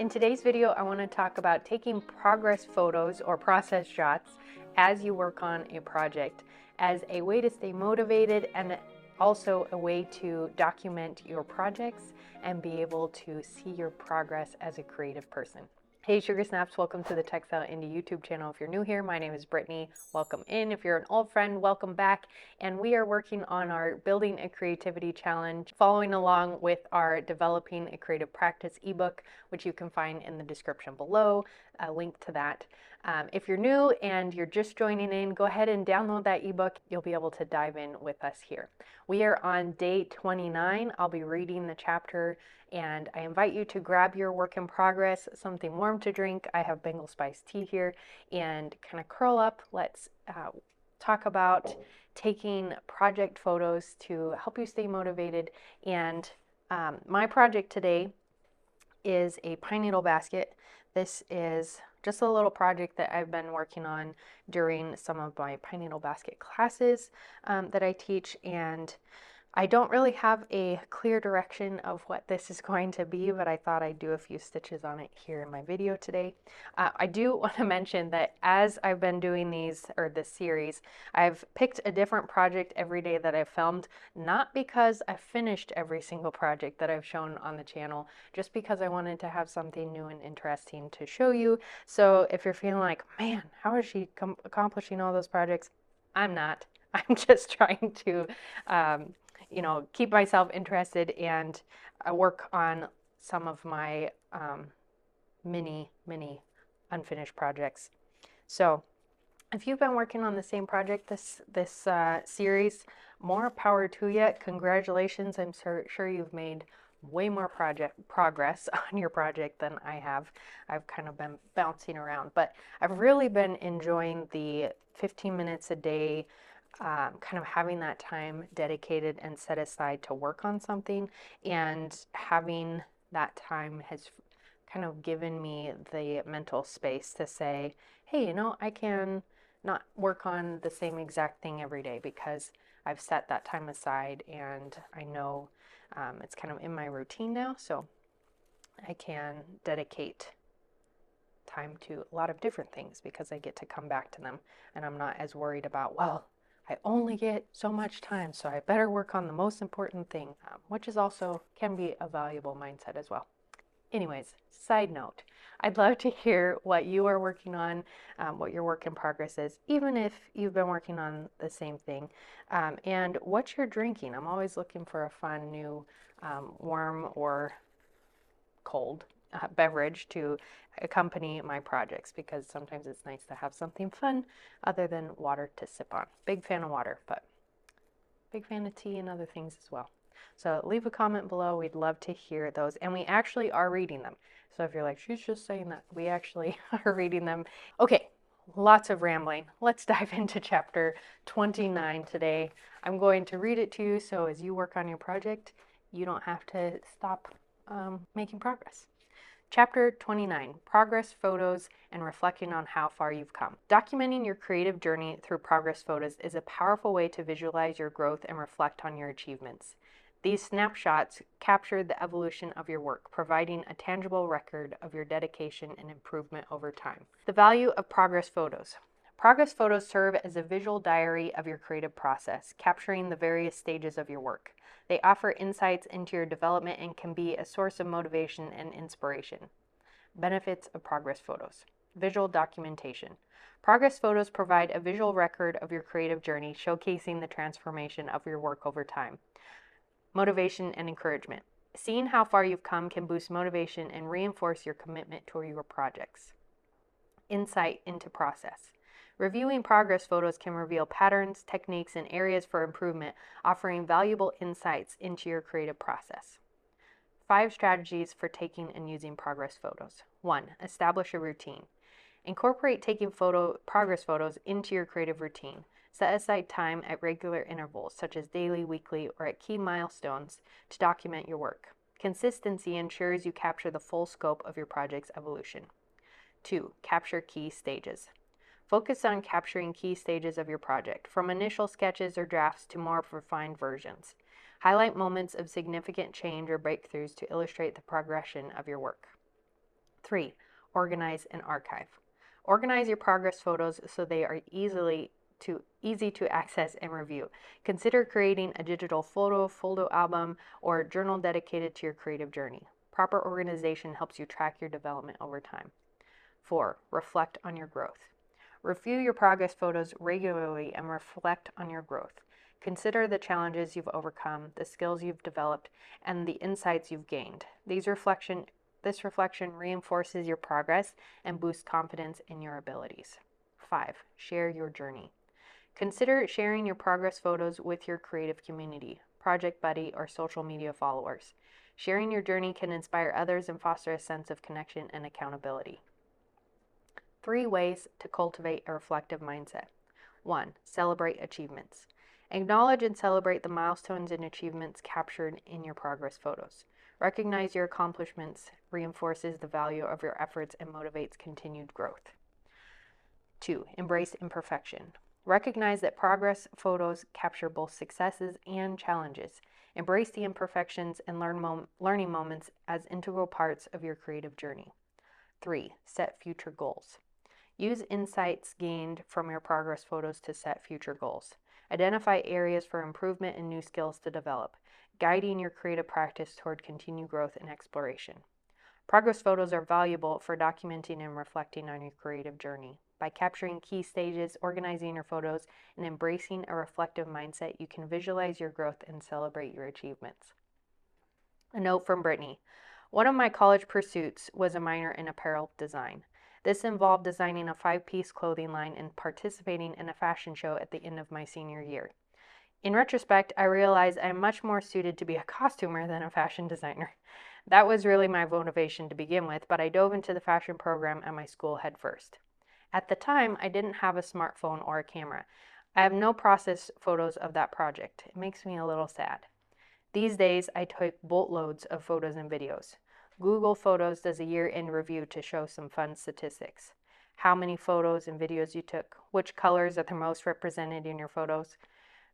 In today's video, I want to talk about taking progress photos or process shots as you work on a project as a way to stay motivated and also a way to document your projects and be able to see your progress as a creative person. Hey Sugar Snaps, welcome to the Textile Indie YouTube channel. If you're new here, my name is Brittany. Welcome in. If you're an old friend, welcome back. And we are working on our Building a Creativity Challenge, following along with our Developing a Creative Practice ebook, which you can find in the description below, a link to that. If you're new and you're just joining in, go ahead and download that ebook. You'll be able to dive in with us here. We are on day 29. I'll be reading the chapter, and I invite you to grab your work in progress, something warm to drink. I have Bengal spice tea here, and kind of curl up. Let's talk about taking project photos to help you stay motivated. And my project today is a pine needle basket. This is just a little project that I've been working on during some of my pine needle basket classes that I teach, and I don't really have a clear direction of what this is going to be, but I thought I'd do a few stitches on it here in my video today. I do want to mention that as I've been doing this series, I've picked a different project every day that I've filmed, not because I've finished every single project that I've shown on the channel, just because I wanted to have something new and interesting to show you. So if you're feeling like, man, how is she accomplishing all those projects? I'm not. I'm just trying to keep myself interested and work on some of my mini unfinished projects. So if you've been working on the same project this series, more power to you. Congratulations. I'm sure you've made way more progress on your project than I have. I've kind of been bouncing around, but I've really been enjoying the 15 minutes a day, kind of having that time dedicated and set aside to work on something, and having that time has kind of given me the mental space to say, hey, I can not work on the same exact thing every day because I've set that time aside, and I know it's kind of in my routine now, so I can dedicate time to a lot of different things because I get to come back to them, and I'm not as worried about, well, I only get so much time, so I better work on the most important thing, which is also can be a valuable mindset as well. Anyways, side note, I'd love to hear what you are working on, what your work in progress is, even if you've been working on the same thing, and what you're drinking. I'm always looking for a fun new warm or cold beverage to accompany my projects, because sometimes it's nice to have something fun other than water to sip on. Big fan of water, but big fan of tea and other things as well. So leave a comment below. We'd love to hear those. And we actually are reading them. So if you're like, she's just saying that, we actually are reading them. Okay, lots of rambling. Let's dive into chapter 29 today. I'm going to read it to you, so as you work on your project, you don't have to stop making progress. Chapter 29, Progress Photos and Reflecting on How Far You've Come. Documenting your creative journey through progress photos is a powerful way to visualize your growth and reflect on your achievements. These snapshots capture the evolution of your work, providing a tangible record of your dedication and improvement over time. The value of progress photos. Progress photos serve as a visual diary of your creative process, capturing the various stages of your work. They offer insights into your development and can be a source of motivation and inspiration. Benefits of progress photos. Visual documentation. Progress photos provide a visual record of your creative journey, showcasing the transformation of your work over time. Motivation and encouragement. Seeing how far you've come can boost motivation and reinforce your commitment to your projects. Insight into process. Reviewing progress photos can reveal patterns, techniques, and areas for improvement, offering valuable insights into your creative process. 5 strategies for taking and using progress photos. 1. Establish a routine. Incorporate taking progress photos into your creative routine. Set aside time at regular intervals, such as daily, weekly, or at key milestones, to document your work. Consistency ensures you capture the full scope of your project's evolution. 2. Capture key stages. Focus on capturing key stages of your project, from initial sketches or drafts to more refined versions. Highlight moments of significant change or breakthroughs to illustrate the progression of your work. 3. Organize and archive. Organize your progress photos so they are easy to access and review. Consider creating a digital photo album, or journal dedicated to your creative journey. Proper organization helps you track your development over time. 4. Reflect on your growth. Review your progress photos regularly and reflect on your growth. Consider the challenges you've overcome, the skills you've developed, and the insights you've gained. This reflection reinforces your progress and boosts confidence in your abilities. 5. Share your journey. Consider sharing your progress photos with your creative community, project buddy, or social media followers. Sharing your journey can inspire others and foster a sense of connection and accountability. 3 ways to cultivate a reflective mindset. 1. Celebrate achievements. Acknowledge and celebrate the milestones and achievements captured in your progress photos. Recognize your accomplishments reinforces the value of your efforts and motivates continued growth. 2. Embrace imperfection. Recognize that progress photos capture both successes and challenges. Embrace the imperfections and learning moments as integral parts of your creative journey. 3. Set future goals. Use insights gained from your progress photos to set future goals. Identify areas for improvement and new skills to develop, guiding your creative practice toward continued growth and exploration. Progress photos are valuable for documenting and reflecting on your creative journey. By capturing key stages, organizing your photos, and embracing a reflective mindset, you can visualize your growth and celebrate your achievements. A note from Brittany. One of my college pursuits was a minor in apparel design. This involved designing a 5-piece clothing line and participating in a fashion show at the end of my senior year. In retrospect, I realized I'm much more suited to be a costumer than a fashion designer. That was really my motivation to begin with, but I dove into the fashion program at my school head first. At the time, I didn't have a smartphone or a camera. I have no process photos of that project. It makes me a little sad. These days, I take boatloads of photos and videos. Google Photos does a year-end review to show some fun statistics. How many photos and videos you took, which colors are the most represented in your photos,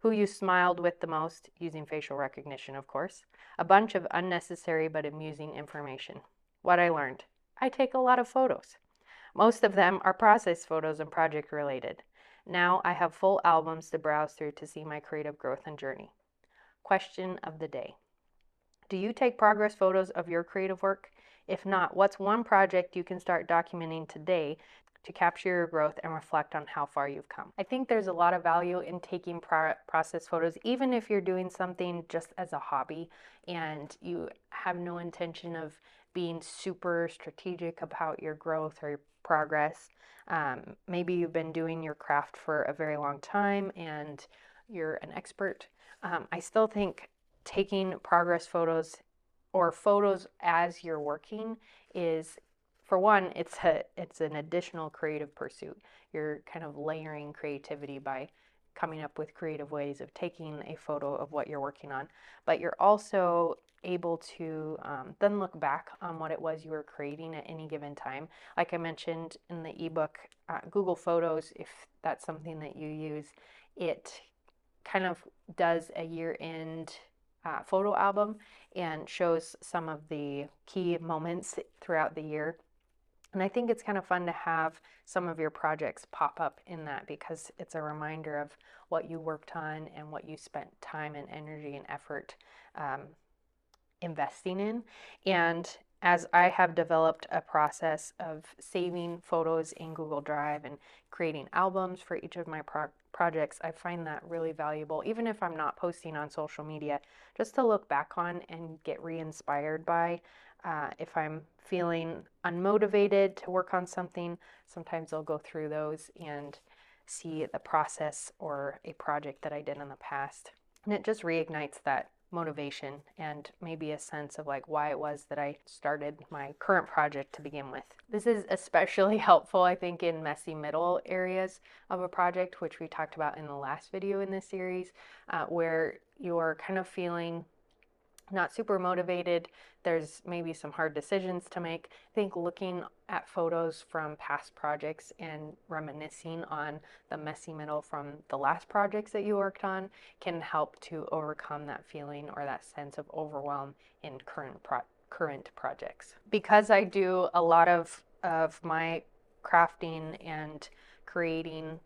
who you smiled with the most, using facial recognition, of course. A bunch of unnecessary but amusing information. What I learned. I take a lot of photos. Most of them are process photos and project related. Now I have full albums to browse through to see my creative growth and journey. Question of the day. Do you take progress photos of your creative work? If not, what's one project you can start documenting today to capture your growth and reflect on how far you've come? I think there's a lot of value in taking process photos, even if you're doing something just as a hobby and you have no intention of being super strategic about your growth or your progress. Maybe you've been doing your craft for a very long time and you're an expert. I still think taking progress photos or photos as you're working is, for one, it's an additional creative pursuit. You're kind of layering creativity by coming up with creative ways of taking a photo of what you're working on, but you're also able to then look back on what it was you were creating at any given time. Like I mentioned in the ebook, Google Photos, if that's something that you use, it kind of does a year-end photo album and shows some of the key moments throughout the year. And I think it's kind of fun to have some of your projects pop up in that because it's a reminder of what you worked on and what you spent time and energy and effort investing in. And as I have developed a process of saving photos in Google Drive and creating albums for each of my projects, I find that really valuable, even if I'm not posting on social media, just to look back on and get re-inspired by. If I'm feeling unmotivated to work on something, sometimes I'll go through those and see the process or a project that I did in the past. And it just reignites that motivation and maybe a sense of like why it was that I started my current project to begin with. This is especially helpful, I think, in messy middle areas of a project, which we talked about in the last video in this series, where you're kind of feeling not super motivated. There's maybe some hard decisions to make. I think looking at photos from past projects and reminiscing on the messy middle from the last projects that you worked on can help to overcome that feeling or that sense of overwhelm in current current projects. Because I do a lot of my crafting and creating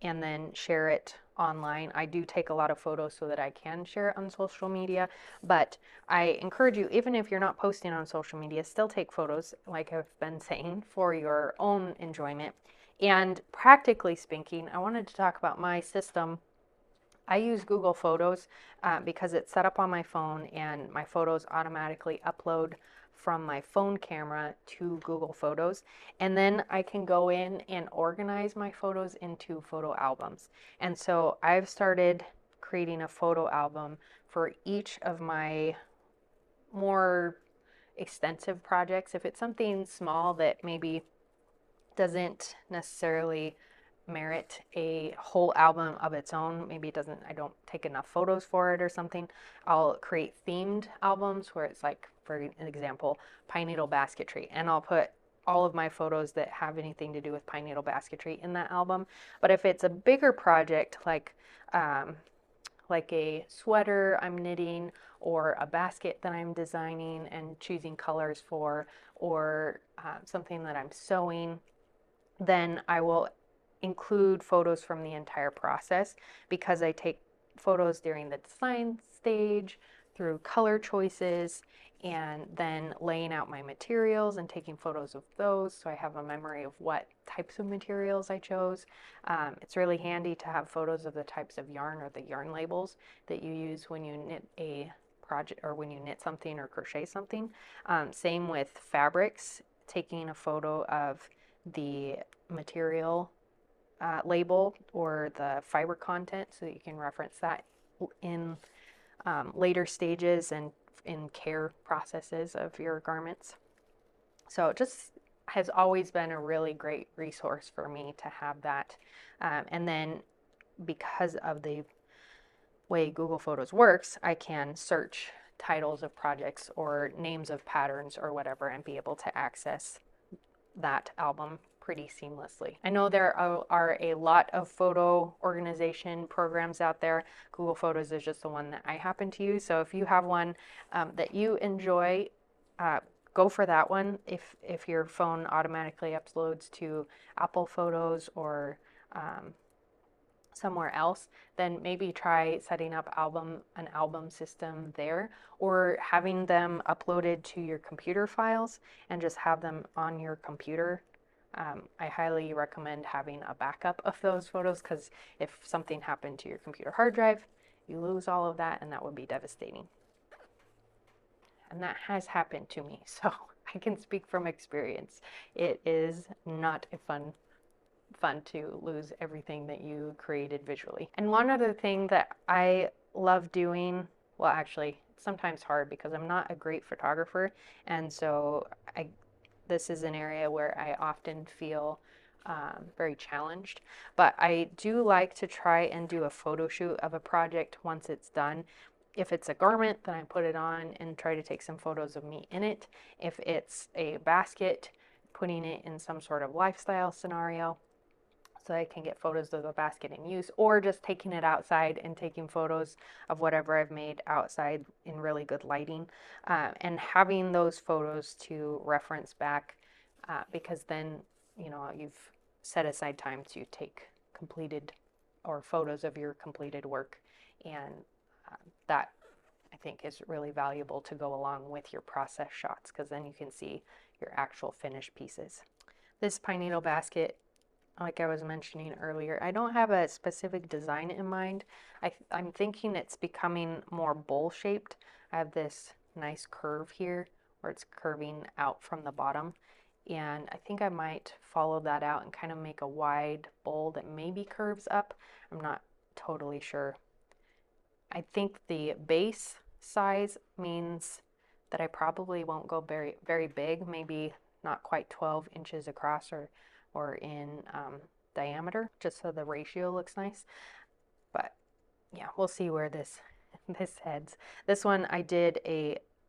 and then share it online, I do take a lot of photos so that I can share it on social media. But I encourage you, even if you're not posting on social media, still take photos, like I've been saying, for your own enjoyment. And practically speaking, I wanted to talk about my system. I use Google Photos because it's set up on my phone and my photos automatically upload from my phone camera to Google Photos. And then I can go in and organize my photos into photo albums. And so I've started creating a photo album for each of my more extensive projects. If it's something small that maybe doesn't necessarily merit a whole album of its own, maybe it doesn't, I don't take enough photos for it or something, I'll create themed albums where it's like, for an example, pine needle basketry, and I'll put all of my photos that have anything to do with pine needle basketry in that album. But if it's a bigger project, like a sweater I'm knitting, or a basket that I'm designing and choosing colors for, or something that I'm sewing, then I will include photos from the entire process, because I take photos during the design stage, through color choices, and then laying out my materials and taking photos of those so I have a memory of what types of materials I chose. It's really handy to have photos of the types of yarn or the yarn labels that you use when you knit a project, or when you knit something or crochet something. Same with fabrics, taking a photo of the material label or the fiber content so that you can reference that in later stages and in care processes of your garments. So it just has always been a really great resource for me to have that. And then because of the way Google Photos works, I can search titles of projects or names of patterns or whatever and be able to access that album pretty seamlessly. I know there are a lot of photo organization programs out there. Google Photos is just the one that I happen to use. So if you have one that you enjoy, go for that one. If your phone automatically uploads to Apple Photos or somewhere else, then maybe try setting up an album system there, or having them uploaded to your computer files and just have them on your computer. I highly recommend having a backup of those photos, because if something happened to your computer hard drive, you lose all of that, and that would be devastating. And that has happened to me, so I can speak from experience. It is not a fun to lose everything that you created visually. And one other thing that I love doing, well, actually, it's sometimes hard because I'm not a great photographer, and so this is an area where I often feel very challenged. But I do like to try and do a photo shoot of a project once it's done. If it's a garment, then I put it on and try to take some photos of me in it. If it's a basket, putting it in some sort of lifestyle scenario, so I can get photos of the basket in use, or just taking it outside and taking photos of whatever I've made outside in really good lighting, and having those photos to reference back, because then you've set aside time to take completed or photos of your completed work, and that I think is really valuable to go along with your process shots, because then you can see your actual finished pieces. This pine needle basket, like I was mentioning earlier, I don't have a specific design in mind. I'm thinking it's becoming more bowl shaped. I have this nice curve here where it's curving out from the bottom, and I think I might follow that out and kind of make a wide bowl that maybe curves up. I'm not totally sure. I think the base size means that I probably won't go very, very big, maybe not quite 12 inches across or in diameter, just so the ratio looks nice. But yeah, we'll see where this heads. This one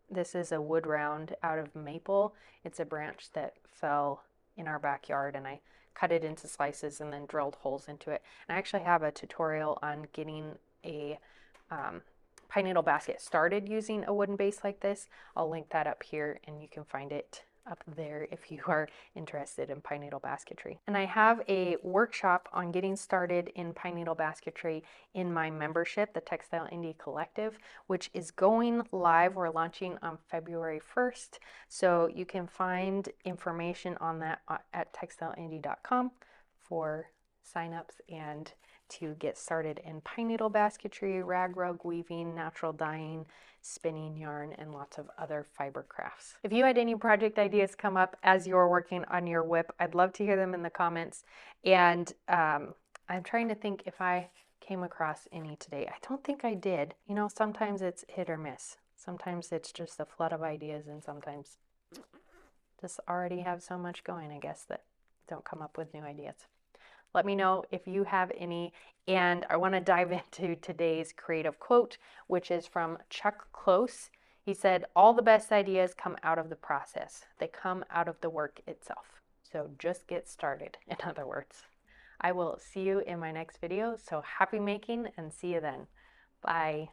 this is a wood round out of maple. It's a branch that fell in our backyard, and I cut it into slices and then drilled holes into it. And I actually have a tutorial on getting a pine needle basket started using a wooden base like this, I'll link that up here and you can find it up there if you are interested in pine needle basketry. And I have a workshop on getting started in pine needle basketry in my membership, the Textile Indie Collective, which is going live. We're launching on February 1st. So you can find information on that at textileindie.com for signups and to get started in pine needle basketry, rag rug weaving, natural dyeing, spinning yarn, and lots of other fiber crafts. If you had any project ideas come up as you're working on your WIP, I'd love to hear them in the comments. And I'm trying to think if I came across any today. I don't think I did. You know, sometimes it's hit or miss. Sometimes it's just a flood of ideas, and sometimes just already have so much going, I guess, that don't come up with new ideas. Let me know if you have any. And I want to dive into today's creative quote, which is from Chuck Close. He said, "All the best ideas come out of the process. They come out of the work itself. So just get started," in other words. I will see you in my next video. So happy making and see you then. Bye.